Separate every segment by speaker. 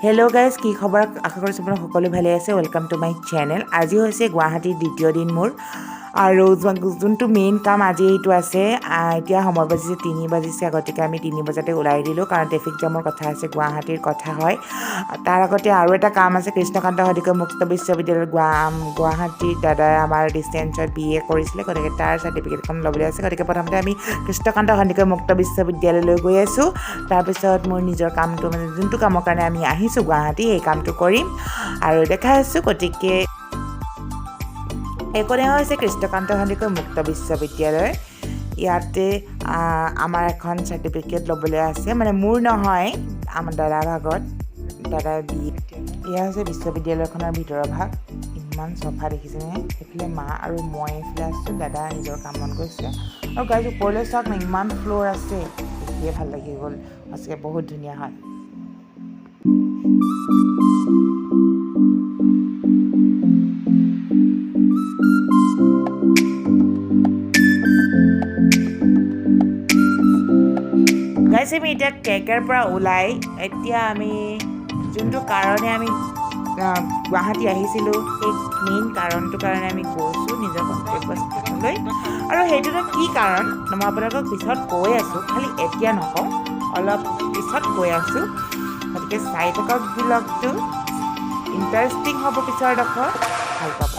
Speaker 1: Hello' guys, কি খবৰ? আশা কৰিছোঁ আপোনাৰ সকলো ভালে আছে। Welcome to my channel. আজি হৈছে গুৱাহাটীৰ দ্বিতীয় দিন মোৰ, আৰু যোনটো মেইন কাম আজি এইটো আছে। এতিয়া সময় বাজিছে 3 বাজিছে, গতিকে আমি 3 বজাতে ওলাই দিলোঁ, কাৰণ ট্ৰেফিক জামৰ কথা আছে, গুৱাহাটীৰ কথা হয়। তাৰ আগতে আৰু এটা কাম আছে, কৃষ্ণকান্ত সন্দিকৈ মুক্ত বিশ্ববিদ্যালয়ৰ গুৱাহাটীৰ দাদাই আমাৰ ডিষ্টেঞ্চত BA কৰিছিলে, গতিকে তাৰ চাৰ্টিফিকেটখন ল'বলৈ আছে। গতিকে প্ৰথমতে আমি কৃষ্ণকান্ত সন্দিকৈ মুক্ত বিশ্ববিদ্যালয়লৈ গৈ আছোঁ। তাৰপিছত মোৰ নিজৰ কামটো, মানে যোনটো কামৰ কাৰণে আমি আহিছোঁ গুৱাহাটী, সেই কামটো কৰিম আৰু দেখাই আছোঁ। গতিকে এইখনে হৈছে কৃষ্ণকান্ত সন্দিকৈ মুক্ত বিশ্ববিদ্যালয়। ইয়াতে আমাৰ এখন চাৰ্টিফিকেট ল'বলৈ আছে, মানে মোৰ নহয়, আমাৰ দাদাৰ ভাগত, দাদাৰ BA। এয়া হৈছে বিশ্ববিদ্যালয়খনৰ ভিতৰৰ ভাগ। ইমান চফা দেখিছেনে? সেইফালে মা আৰু মই এইফালে আছোঁ, দাদা নিজৰ কামত গৈছে। আৰু গাইজ ওপৰলৈ চাওক না, ইমান ফ্ল'ৰ আছে, দেখিয়ে ভাল লাগি গ'ল। সঁচাকৈ বহুত ধুনীয়া হয়। গাইজ আমি এতিয়া কেকেৰ পৰা ওলাই, এতিয়া আমি যোনটো কাৰণে আমি গুৱাহাটী আহিছিলোঁ, সেই মেইন কাৰণটোৰ কাৰণে আমি গৈছোঁ নিজৰ গন্তব্যস্থানলৈ। আৰু সেইটোতো কি কাৰণ মই আপোনালোকক পিছত কৈ আছোঁ, খালি এতিয়া নকওঁ, অলপ পিছত কৈ আছোঁ। গতিকে চাই থাকক vlog-2, ইণ্টাৰেষ্টিং হ'ব পিছৰ ডোখৰ, ভাল পাব।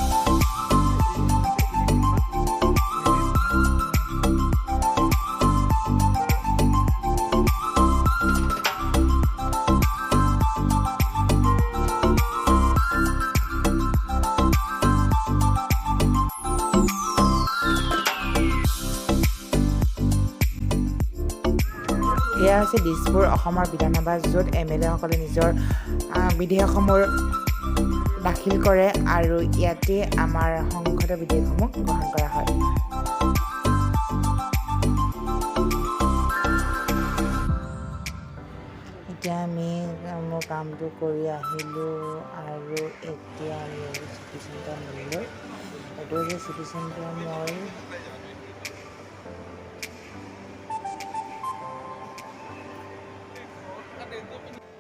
Speaker 1: এয়া হৈছে দিছপুৰ, অসমৰ বিধানসভা, য'ত MLA সকলে নিজৰ বিধেয়কসমূহ দাখিল কৰে, আৰু ইয়াতে আমাৰ সংসদৰ বিধেয়কসমূহ গ্ৰহণ কৰা হয়। এতিয়া আমি মোৰ কামটো কৰি আহিলোঁ, আৰু এতিয়া আমি চিটি চেণ্টাৰ মললৈ। এইটো হৈছে চিটি চেণ্টাৰ মল।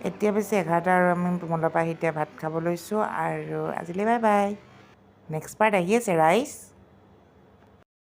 Speaker 1: এতিয়া পিছে 11টা, আৰু আমি মলৰ পৰা আহি এতিয়া ভাত খাব লৈছোঁ, আৰু আজিলৈ বাই বাই। নেক্সট পাৰ্ট আহি আছে ৰাইজ।